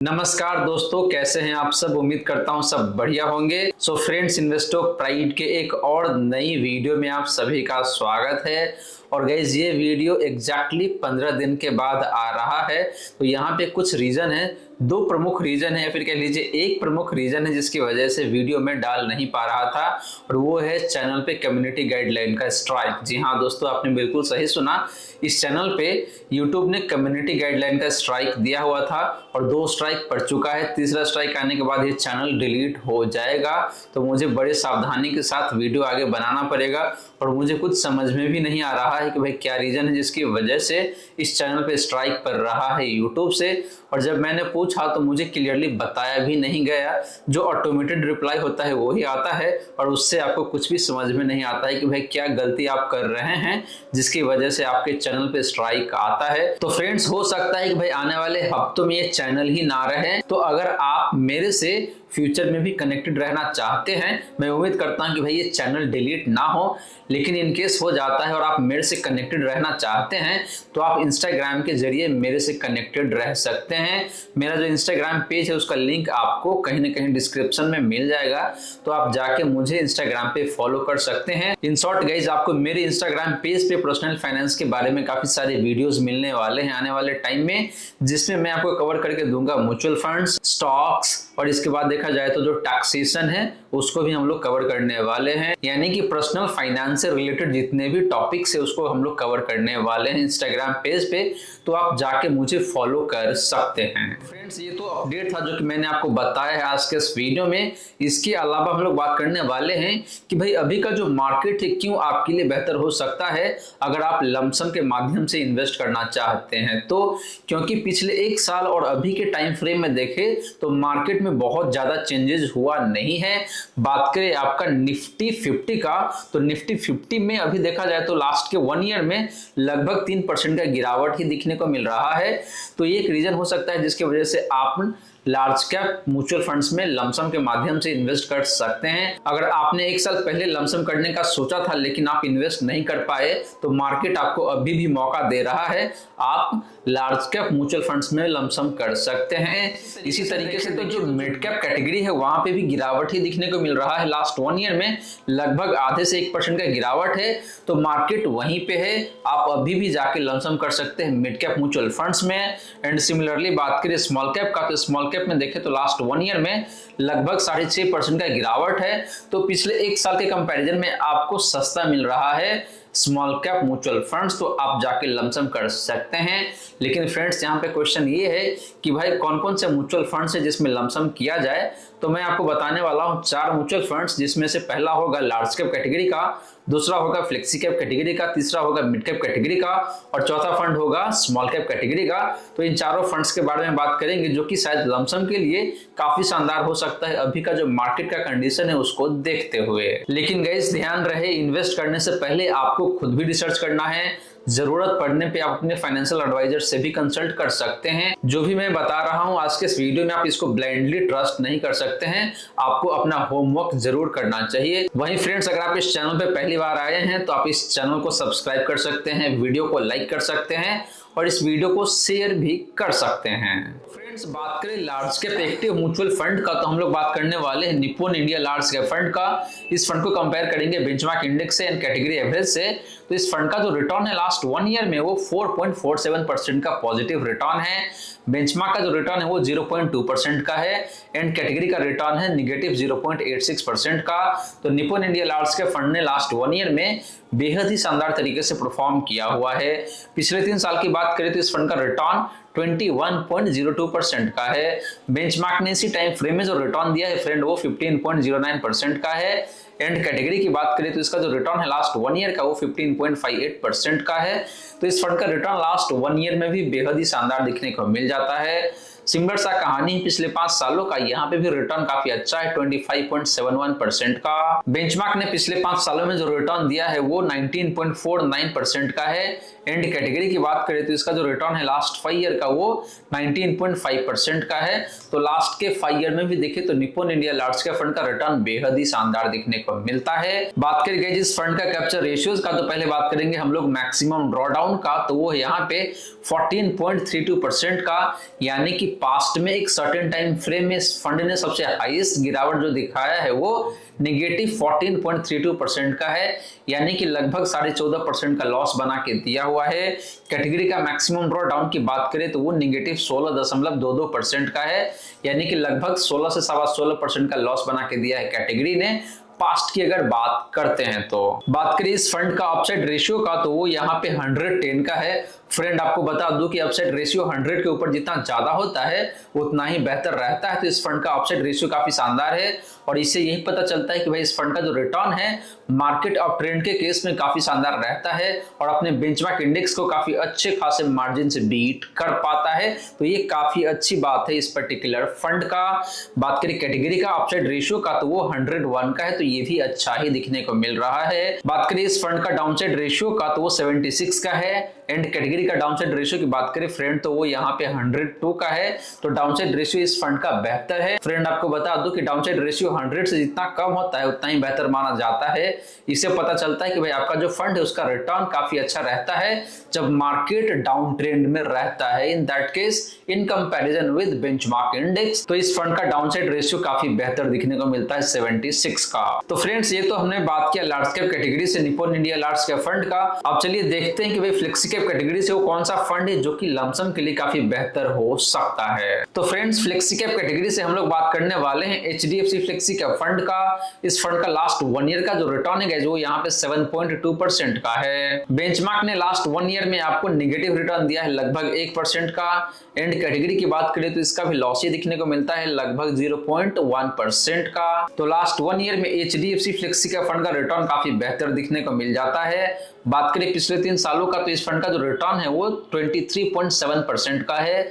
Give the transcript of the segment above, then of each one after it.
नमस्कार दोस्तों, कैसे हैं आप सब। उम्मीद करता हूं सब बढ़िया होंगे। सो फ्रेंड्स, इन्वेस्टो प्राइड के एक और नई वीडियो में आप सभी का स्वागत है। और गाइस, ये वीडियो एग्जैक्टली 15 दिन के बाद आ रहा है। तो यहाँ पे कुछ रीजन है, दो प्रमुख रीजन है, या फिर कह लीजिए एक प्रमुख रीजन है जिसकी वजह से वीडियो में डाल नहीं पा रहा था, और वो है चैनल पे कम्युनिटी गाइडलाइन का स्ट्राइक। जी हाँ दोस्तों, आपने बिल्कुल सही सुना। इस चैनल पे यूट्यूब ने कम्युनिटी गाइडलाइन का स्ट्राइक दिया हुआ था और 2 स्ट्राइक पड़ चुका है। तीसरा स्ट्राइक आने के बाद ये चैनल डिलीट हो जाएगा। तो मुझे बड़े सावधानी के साथ वीडियो आगे बनाना पड़ेगा, और मुझे कुछ समझ में भी नहीं आ रहा है कि भाई क्या रीजन है जिसकी वजह से इस चैनल पे स्ट्राइक पड़ रहा है यूट्यूब से। और जब मैंने पूछा तो मुझे क्लियरली बताया भी नहीं गया। जो ऑटोमेटेड रिप्लाई होता है वो ही आता है, और उससे आपको कुछ भी समझ में नहीं आता है कि भाई क्या गलती आप कर रहे हैं जिसकी वजह से आपके चैनल पे स्ट्राइक आता है। तो फ्रेंड्स, हो सकता है कि भाई आने वाले हफ्तों में ये चैनल ही ना रहे। तो अगर आप मेरे से फ्यूचर में भी कनेक्टेड रहना चाहते हैं, मैं उम्मीद करता हूं कि भाई ये चैनल डिलीट ना हो, लेकिन इन केस हो जाता है और आप मेरे से कनेक्टेड रहना चाहते हैं तो आप इंस्टाग्राम के जरिए मेरे से कनेक्टेड रह सकते हैं। मेरा जो इंस्टाग्राम पेज है उसका लिंक आपको कहीं ना कहीं डिस्क्रिप्शन में मिल जाएगा, तो आप जाके मुझे इंस्टाग्राम पे फॉलो कर सकते हैं। इन शॉर्ट गाइज, आपको मेरे इंस्टाग्राम पेज पे पर्सनल फाइनेंस के बारे में काफी सारे वीडियोस मिलने वाले हैं आने वाले टाइम में, जिसमें मैं आपको कवर करके दूंगा म्यूचुअल फंड्स, स्टॉक्स, और इसके बाद देखा जाए तो जो टैक्सेशन है उसको भी हम लोग कवर करने वाले हैं। यानी कि पर्सनल फाइनेंस से रिलेटेड जितने भी टॉपिक्स है उसको हम लोग कवर करने वाले हैं इंस्टाग्राम पेज पे, तो आप जाके मुझे फॉलो कर सकते हैं। फ्रेंड्स, ये तो अपडेट था जो कि मैंने आपको बताया है आज के इस वीडियो में। इसके अलावा हम लोग बात करने वाले हैं कि भाई अभी का जो मार्केट है क्यों आपके लिए बेहतर हो सकता है अगर आप लमसम के माध्यम से इन्वेस्ट करना चाहते हैं तो। क्योंकि पिछले 1 साल और अभी के टाइम फ्रेम में देखें तो मार्केट में बहुत ज्यादा चेंजेस हुआ नहीं है। बात करें आपका निफ्टी 50 का, तो निफ्टी 50 में अभी देखा जाए तो लास्ट के 1 ईयर में लगभग 3% का गिरावट ही दिखने को मिल रहा है। तो ये एक रीजन हो सकता है जिसकी वजह से आप लार्ज कैप म्यूचुअल फंड्स में लमसम के माध्यम से इन्वेस्ट कर सकते हैं। अगर आपने 1 साल पहले लमसम करने का सोचा था लेकिन आप इन्वेस्ट नहीं कर पाए, तो मार्केट आपको अभी भी मौका दे रहा है, आप लार्ज कैप म्यूचुअल फंड्स में लमसम कर सकते हैं। इसी तरीके से तो जो मिड कैप कैटेगरी है वहां पे भी गिरावट ही दिखने को मिल रहा है। लास्ट 1 ईयर में लगभग आधे से 1% का गिरावट है, तो मार्केट वहीं पे है, आप अभी भी जाके लमसम कर सकते हैं मिड कैप म्यूचुअल फंड्स में। एंड सिमिलरली बात करें स्मॉल कैप का, तो स्मॉल कैप में देखें तो लास्ट 1 ईयर में लगभग 6.5% का गिरावट है, तो पिछले 1 साल के कंपैरिजन में आपको सस्ता मिल रहा है स्मॉल कैप म्यूचुअल फंड्स, तो आप जाके लमसम कर सकते हैं। लेकिन फ्रेंड्स, यहाँ पे क्वेश्चन ये है कि भाई कौन कौन से म्यूचुअल फंड्स है जिसमें लमसम किया जाए। तो मैं आपको बताने वाला हूँ 4 म्यूचुअल फंड्स, जिसमें से पहला होगा लार्ज कैप कैटेगरी का, दूसरा होगा फ्लेक्सी कैप कैटेगरी का, तीसरा होगा मिड कैप कैटेगरी का, और चौथा फंड होगा स्मॉल कैप कैटेगरी का। तो इन चारों फंड्स के बारे में बात करेंगे जो कि शायद लमसम के लिए काफी शानदार हो सकता है अभी का जो मार्केट का कंडीशन है उसको देखते हुए। लेकिन गाइस, ध्यान रहे, इन्वेस्ट करने से पहले आपको खुद भी रिसर्च करना है। जरूरत पड़ने पे आप अपने फाइनेंशियल एडवाइजर से भी कंसल्ट कर सकते हैं। जो भी मैं बता रहा हूं आज के इस वीडियो में, आप इसको ब्लाइंडली ट्रस्ट नहीं कर सकते हैं, आपको अपना होमवर्क जरूर करना चाहिए। वहीं फ्रेंड्स, अगर आप इस चैनल पे पहली बार आए हैं तो आप इस चैनल को सब्सक्राइब कर सकते हैं, वीडियो को लाइक कर सकते हैं और इस वीडियो को शेयर भी कर सकते हैं। फ्रेंड्स, बात करें large cap active mutual fund का, तो हम लोग बात करने वाले हैं Nippon India large cap fund का। इस फंड को कंपेयर करेंगे बेंचमार्क इंडेक्स से एंड कैटेगरी एवरेज से। तो इस फंड का जो रिटर्न है लास्ट 1 ईयर में वो 4.47% का पॉजिटिव रिटर्न है। बेंचमार्क का जो रिटर्न है वो 0.2% का है, एंड कैटेगरी का रिटर्न है निगेटिव 0.86% का। तो Nippon India large cap fund ने लास्ट 1 ईयर में बेहद ही शानदार तरीके से परफॉर्म किया हुआ है। पिछले 3 साल की बात करें तो इस फंड का रिटर्न 21.02% का है। बेंचमार्क ने इसी टाइम फ्रेम में जो रिटर्न दिया है फ्रेंड वो 15.09% का है। एंड कैटेगरी की बात करें तो इसका जो रिटर्न है लास्ट 1 ईयर का वो 15.58% का है। तो इस फंड का रिटर्न लास्ट 1 ईयर में भी बेहद ही शानदार दिखने को मिल जाता है। सिमिलर सा कहानी पिछले 5 सालों का, यहाँ पे भी रिटर्न काफी अच्छा है 25.71% का। बेंचमार्क ने पिछले 5 सालों में जो रिटर्न दिया है वो 19.49% का है। एंड कैटेगरी की बात करें तो इसका जो रिटर्न है लास्ट 5 ईयर का वो 19.5% का है। तो लास्ट के 5 ईयर में भी देखें तो Nippon India large cap fund का रिटर्न बेहद ही शानदार दिखने को मिलता है। बात करेंगे जिस फंड का कैप्चर रेशियोज का, तो पहले बात करेंगे हम लोग मैक्सिमम ड्रॉडाउन का, तो वो यहाँ पे 14.32% का, यानी कि पास्ट में एक सर्टेन टाइम फ्रेम में इस फंड ने सबसे हाईएस्ट गिरावट जो दिखाया है वो -14.32% का है, यानी कि लगभग 14.5% का लॉस बना के दिया हुआ है। कैटेगरी का मैक्सिमम ड्रॉ डाउन की बात करें तो वो -16.22% का है, यानी कि लगभग 16 से 16.25% का लॉस बना के दिया है कैटेगरी ने। पास्ट की अगर बात करते हैं तो बात करें इस फंड का अपसाइड रेशियो का तो वो यहाँ पे 110 का है। फ्रेंड आपको बता दूं कि अपसाइड रेशियो 100 के ऊपर जितना ज्यादा होता है उतना ही बेहतर रहता है, तो इस फंड का अपसाइड रेशियो काफी शानदार है और इससे यही पता चलता है कि भाई इस फंड का जो रिटर्न है मार्केट अप ट्रेंड के केस में काफी शानदार रहता है और अपने बेंचमार्क इंडेक्स को काफी अच्छे खासे मार्जिन से बीट कर पाता है। तो ये काफी अच्छी बात है इस पर्टिकुलर फंड का। बात करें कैटेगरी का अपसाइड रेशियो का तो वो 101 का है, तो ये भी अच्छा ही दिखने को मिल रहा है। बात करें इस फंड का डाउनसाइड रेशियो का तो वो 76 का है एंड कैटेगरी का डाउनसाइड रेशियो की बात करें फ्रेंड तो वो यहाँ पे 102 का है, तो डाउनसाइड रेशियो इस फंड का बेहतर है। फ्रेंड आपको बता दूं कि डाउनसाइड रेशियो 100 से जितना कम होता है उतना ही बेहतर माना जाता है। इससे पता चलता है कि भाई आपका जो फंड है उसका रिटर्न काफी अच्छा रहता है जब मार्केट डाउन ट्रेंड में रहता है, in that case in comparison with benchmark index. तो इस फंड का डाउनसाइड रेशियो काफी बेहतर दिखने को मिलता है 76 का। तो फ्रेंड्स ये तो हमने बात किया लार्ज कैप कैटेगरी से Nippon India large cap fund का। अब चलिए देखते हैं कि भाई फ्लेक्सी कैप कैटेगरी से वो कौन सा फंड है जो कि लमसम के लिए काफी बेहतर हो सकता है। तो फ्रेंड्स फ्लेक्सी कैप कैटेगरी से हम लोग बात करने वाले हैं एचडीएफसी फ्लेक्सी कैप फंड का। इस फंड का लास्ट 1 ईयर का जो रिटर्न है वो यहाँ पे 7.2% का है। बेंचमार्क ने लास्ट 1 ईयर में आपको नेगेटिव रिटर्न दिया है लगभग 1% का एंड कैटेगरी की बात करें तो इसका भी लॉस ही दिखने को मिलता है लगभग 0.1% का। तो लास्ट 1 ईयर में एचडीएफसी फ्लेक्सी कैप फंड का रिटर्न काफी बेहतर दिखने को मिल जाता है। बात करें पिछले 3 सालों का तो इस फंड का जो रिटर्न है वो 23.7% का है।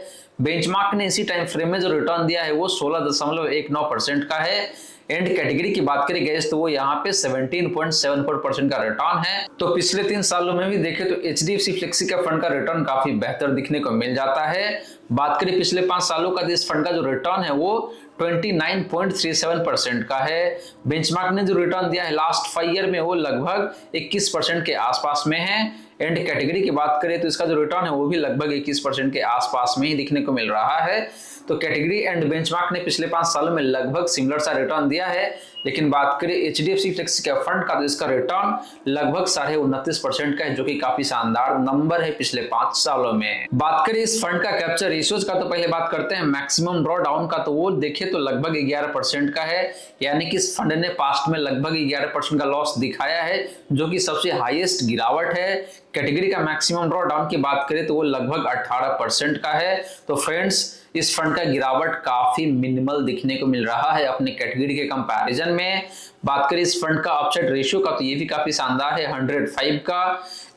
बेंचमार्क ने इसी टाइम फ्रेम में जो रिटर्न दिया है वो 16.19% का है एंड कैटेगरी की बात करें गैस तो वो यहाँ पे 17.74% का रिटर्न है। तो पिछले 3 सालों में भी देखें तो एचडीएफसी फ्लेक्सी का फंड का रिटर्न काफी बेहतर दिखने को मिल जाता है। बात करें पिछले 5 सालों का तो इस फंड का जो रिटर्न है वो 29.37% का है। बेंचमार्क ने जो रिटर्न दिया है लास्ट 5 ईयर में वो लगभग 21% के आसपास में है एंड कैटेगरी की बात करें तो इसका जो रिटर्न है वो भी लगभग 21% के आसपास में ही दिखने को मिल रहा है। तो कैटेगरी एंड बेंचमार्क ने पिछले 5 सालों में लगभग सिमिलर सा रिटर्न दिया है, लेकिन बात करें एचडीएफसी फ्लेक्सी कैप फंड का तो इसका रिटर्न लगभग 29.5% का है जो कि काफी शानदार नंबर है पिछले 5 सालों में। बात करें इस फंड का कैप्चर रेशियोज का तो पहले बात करते हैं मैक्सिमम ड्रॉ डाउन का, तो वो देखे तो लगभग 11% का है, यानी कि इस फंड ने पास्ट में लगभग 11% का लॉस दिखाया है जो कि सबसे हाईएस्ट गिरावट है। कैटेगरी का मैक्सिमम ड्रॉ डाउन की बात करें तो वो लगभग 18% का है। तो फ्रेंड्स इस फंड का गिरावट काफी मिनिमल दिखने को मिल रहा है अपने कैटेगरी के कंपैरिजन में। बात करें इस फंड का अपसाइड रेशियो का तो ये भी काफी शानदार है 105 का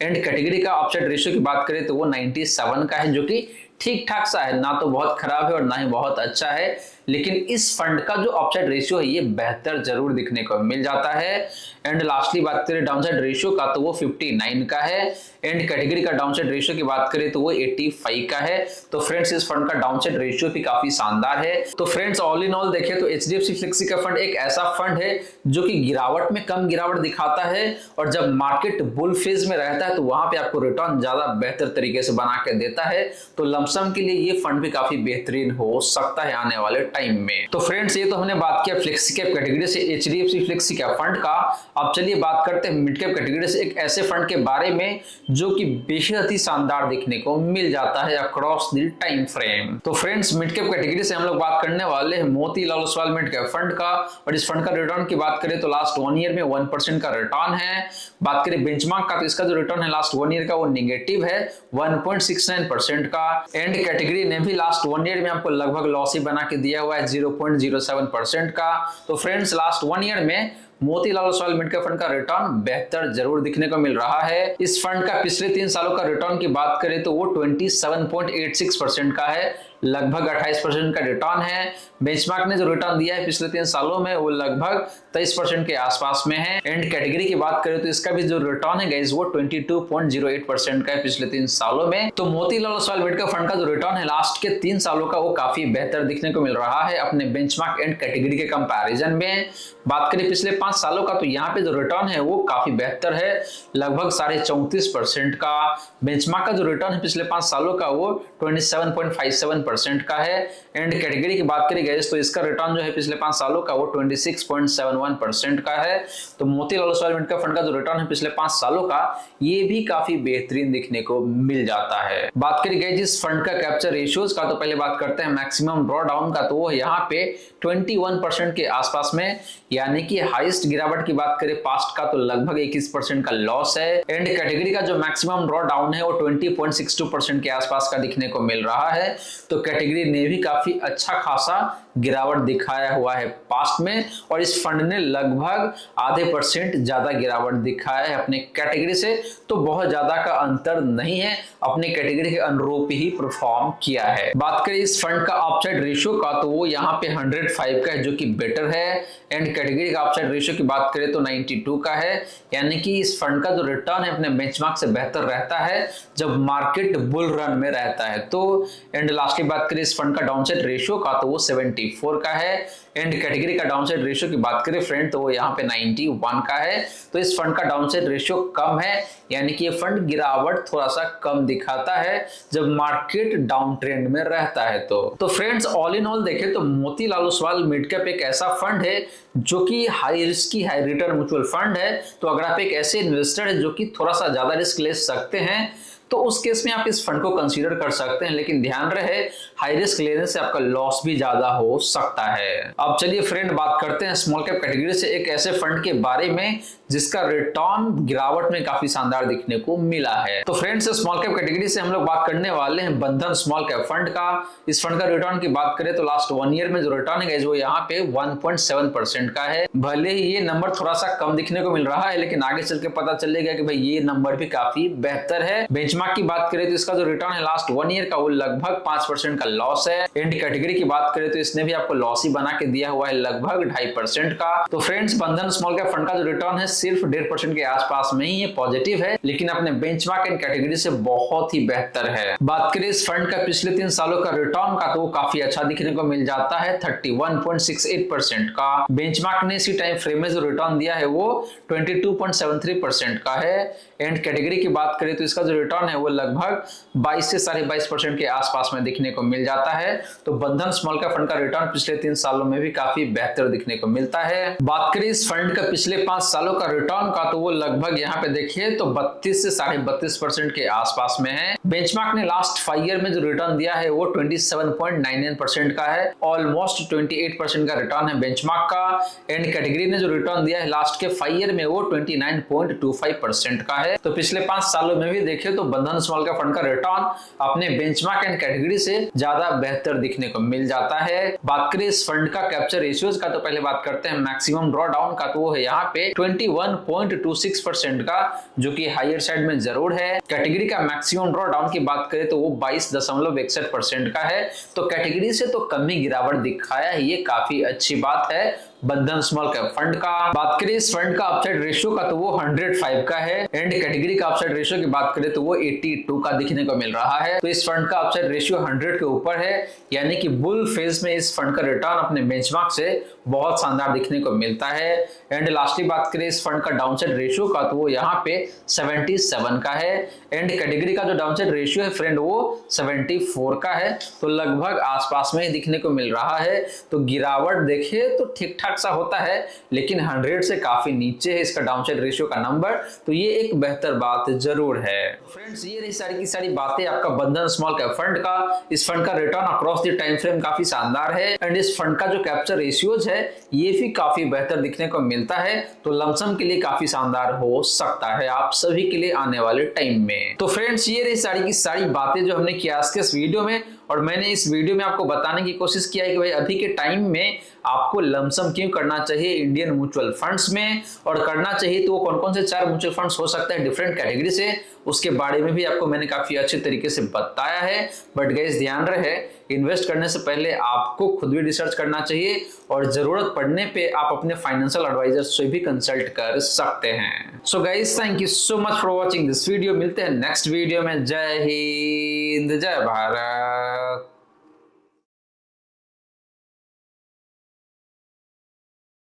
एंड कैटेगरी का अपसाइड रेशियो की बात करें तो वो 97 का है जो कि ठीक ठाक सा है, ना तो बहुत खराब है और ना ही बहुत अच्छा है, लेकिन इस फंड का जो अपसाइड रेशियो है ये बेहतर जरूर दिखने को मिल जाता है। एंड लास्टली बात करें डाउनसाइड रेशियो का तो वो 59 का है एंड कैटेगरी का डाउनसाइड रेशियो की बात करें तो वो 85 का है। तो फ्रेंड्स इस फंड का डाउनसाइड रेशियो भी काफी शानदार है। तो फ्रेंड्स ऑल इन ऑल देखें तो एचडीएफसी फ्लेक्सी का फंड एक ऐसा फंड है जो कि गिरावट में कम गिरावट दिखाता है और जब मार्केट बुल फेज में रहता है तो वहां पे आपको रिटर्न ज्यादा बेहतर तरीके से बना के देता है। तो लमसम के लिए ये फंड भी काफी बेहतरीन हो सकता है आने वाले टाइम में। तो फ्रेंड्स ये तो हमने बात किया फ्लेक्सी कैप कैटेगरी से एचडीएफसी फ्लेक्सी कैप फंड का। अब चलिए बात करते हैं मिड कैप कैटेगरी से एक ऐसे फंड के बारे में जो कि बेहद ही शानदार देखने को मिल जाता है अक्रॉस द टाइम फ्रेम। तो फ्रेंड्स मिड कैप कैटेगरी से हम लोग बात करने वाले हैं Motilal Oswal mid cap fund का और इस फंड का रिटर्न की बात करें तो लास्ट 1 ईयर में 1% का रिटर्न है। बात करें बेंचमार्क का तो इसका जो रिटर्न है लास्ट 1 ईयर का वो नेगेटिव है 1.69% का एंड कैटेगरी ने भी लास्ट 1 ईयर में आपको लगभग लॉस ही बना के दिया हुआ है 0.07% का। तो फ्रेंड्स लास्ट 1 ईयर में Motilal Oswal mid cap fund का रिटर्न बेहतर जरूर दिखने को मिल रहा है। इस फंड का पिछले 3 सालों का रिटर्न की बात करें तो वो 27.86% का है, लगभग 28% का रिटर्न है। बेंचमार्क ने जो रिटर्न दिया है पिछले 3 सालों में वो लगभग 23% के आसपास में है एंड कैटेगरी की बात करें तो इसका भी जो रिटर्न है गाइस वो 22.08% का है पिछले 3 सालों में। तो Motilal Oswal mid cap fund का जो रिटर्न है लास्ट के 3 सालों का वो काफी बेहतर दिखने को मिल रहा है अपने बेंचमार्क एंड कैटेगरी के कंपैरिजन में। बात करें पिछले 5 सालों का तो यहाँ पे जो रिटर्न है वो काफी बेहतर है, लगभग 34.5% का। बेंचमार्क का जो रिटर्न है पिछले 5 सालों का वो 27.57% का है। एंड कैटेगरी की बात करें गाइस तो इसका रिटर्न जो है पिछले 5 सालों का वो 26.71% का है। तो मोतीलाल ओसवाल म्यूचुअल फंड का जो रिटर्न है पिछले 5 सालों का ये भी काफी बेहतरीन दिखने को मिल जाता है। बात करें गाइस इस फंड का कैप्चर रेशियोज का तो पहले बात करते हैं मैक्सिमम ड्रॉ डाउन का, तो वो यहाँ पे 21% के आसपास में, यानी कि हाईएस्ट गिरावट की बात करें पास्ट का तो लगभग 21% का लॉस है। एंड कैटेगरी का जो मैक्सिमम ड्रॉ डाउन है वो 20.62% के आसपास का दिखने को मिल रहा है। तो कैटेगरी ने भी काफी अच्छा खासा गिरावट दिखाया हुआ है पास्ट में, और इस फंड ने लगभग आधे % ज्यादा गिरावट दिखाया है अपने कैटेगरी से। तो बहुत ज्यादा का अंतर नहीं है, अपने कैटेगरी के अनुरूप ही परफॉर्म किया है। बात करें इस फंड का अपसाइड रेशियो का तो वो यहाँ पे 105 का है जो कि बेटर है। एंड कैटेगरी का अपसाइड रेशियो की बात करें तो 92 का है, यानी कि इस फंड का जो रिटर्न है अपने बेंचमार्क से बेहतर रहता है जब मार्केट बुल रन में रहता है। तो एंड लास्टली बात करें इस फंड का डाउनसाइड रेशियो का तो वो 74 का है। एंड कैटेगरी का डाउनसाइड रेशियो की बात करें फ्रेंड तो वो यहाँ पे 91 का है। तो इस फंड का डाउनसाइड रेशियो कम है, यानी कि ये फंड गिरावट थोड़ा सा कम दिखाता है जब मार्केट डाउन ट्रेंड में रहता है। तो फ्रेंड्स ऑल इन ऑल देखें तो मोतीलाल ओसवाल मिड कैप एक ऐसा फंड है जो कि हाई रिस्क की हाई रिटर्न म्यूचुअल फंड है। तो अगर आप एक ऐसे इन्वेस्टर है जो कि थोड़ा सा ज्यादा रिस्क ले सकते हैं तो उस केस में आप इस फंड को कंसीडर कर सकते हैं, लेकिन ध्यान रहे हाई रिस्क लेने से आपका लॉस भी ज्यादा हो सकता है। अब चलिए फ्रेंड बात करते हैं स्मॉल कैप कैटेगरी से एक ऐसे फंड के बारे में जिसका रिटर्न गिरावट में काफी शानदार दिखने को मिला है। तो फ्रेंड्स स्मॉल कैप कैटेगरी से हम लोग बात करने वाले हैं बंधन स्मॉल कैप फंड का। इस फंड का रिटर्न की बात करें तो लास्ट 1 ईयर में जो रिटर्न है वो यहाँ पे 1.7% का है। भले ही ये नंबर थोड़ा सा कम दिखने को मिल रहा है, लेकिन आगे चल के पता चलेगा कि भाई ये नंबर भी काफी बेहतर है। बेंचमार्क की बात करें तो इसका जो रिटर्न है लास्ट 1 ईयर का वो लगभग 5% का लॉस है। एंड कैटेगरी की बात करें तो इसने भी आपको लॉस ही बना के दिया हुआ है लगभग 2.5% का। तो फ्रेंड्स बंधन स्मॉल कैप फंड का जो रिटर्न है सिर्फ 1.5% के आसपास में ही ये पॉजिटिव है, लेकिन अपने बेंचमार्क एंड कैटेगरी से बहुत ही बेहतर है। बात करें इस फंड का पिछले 3 सालों का रिटर्न का तो वो काफी अच्छा दिखने को मिल जाता है 31.68% का। बेंचमार्क ने इसी टाइम फ्रेम में जो रिटर्न दिया है वो 22.73% का है। एंड कैटेगरी की बात करें तो इसका जो रिटर्न है वो लगभग 22 से 22.5% के आसपास में दिखने को मिल जाता है। तो बंधन स्मॉल कैप फंड का रिटर्न पिछले 3 सालों में भी काफी बेहतर दिखने को मिलता है। बात करें इस फंड का पिछले 5 सालों का रिटर्न का तो वो लगभग यहाँ पे देखिए तो 32 से 32.5% के आसपास में है। बेंचमार्क ने लास्ट 5 ईयर में जो रिटर्न दिया है वो 27.99% का है। ऑलमोस्ट 28% का रिटर्न है बेंचमार्क का। एंड कैटेगरी ने जो रिटर्न दिया है लास्ट के 5 ईयर में वो 29.25% का है। तो पिछले 5 सालों में भी देखे तो बंधन स्मॉल कैप फंड का रिटर्न अपने बेंचमार्क एंड कैटेगरी से ज्यादा बेहतर दिखने को मिल जाता है। बात करें इस फंड का कैप्चर रेशियोज का तो पहले बात करते हैं मैक्सिमम ड्रॉ डाउन का, तो वो है यहाँ पे 21.26% का, जो कि हायर साइड में जरूर है। कैटेगरी का मैक्सिमम ड्रॉ डाउन की बात करें तो वो 22.61% का है। तो कैटेगरी से तो कम ही गिरावट दिखाया है, ये काफी अच्छी बात है बंधन स्मॉल कैप फंड का। बात करें इस फंड का अपसाइड रेशियो का तो वो 105 का है। एंड कैटेगरी का अपसाइड रेशियो की बात करें तो वो 82 का दिखने को मिल रहा है। तो इस फंड का अपसाइड रेशियो 100 के ऊपर है, यानी कि बुल फेज में इस फंड का रिटर्न अपने बेंचमार्क से बहुत शानदार दिखने को मिलता है। एंड लास्टली बात करें इस फंड का डाउनसाइड रेशियो का तो वो यहाँ पे 77 का है। एंड कैटेगरी का जो डाउनसाइड रेशियो है फ्रेंड वो 74 का है। तो लगभग आसपास में ही दिखने को मिल रहा है। तो गिरावट देखिए तो ठीक ठाक सा होता है, लेकिन 100 से काफी नीचे है इसका डाउनसाइड रेशियो का नंबर। तो ये एक बेहतर बात जरूर है। फ्रेंड्स ये रही सारी की सारी बातें आपका बंधन स्मॉल कैप फंड का। इस फंड का return across the time frame काफी शानदार है। एंड इस फंड का जो कैप्चर रेशियोज है ये भी काफी बेहतर दिखने को मिलता है। तो लमसम के लिए काफी शानदार हो सकता है आप सभी के लिए आने वाले टाइम में। तो फ्रेंड्स ये रही सारी की सारी बातें जो हमने किया आज के इस वीडियो में, और मैंने इस वीडियो में आपको बताने की कोशिश किया है कि भाई अभी के टाइम में आपको लमसम क्यों करना चाहिए इंडियन म्यूचुअल फंड्स में, और करना चाहिए तो वो कौन कौन से 4 म्यूचुअल फंड्स हो सकते हैं डिफरेंट कैटेगरी से, उसके बारे में भी आपको मैंने काफी अच्छे तरीके से बताया है। बट गाइस ध्यान रहे इन्वेस्ट करने से पहले आपको खुद भी रिसर्च करना चाहिए, और जरूरत पड़ने पे आप अपने फाइनेंशियल एडवाइजर से भी कंसल्ट कर सकते हैं। So guys thank you so much for watching this video. मिलते हैं नेक्स्ट वीडियो में। जय हिंद, जय भारत।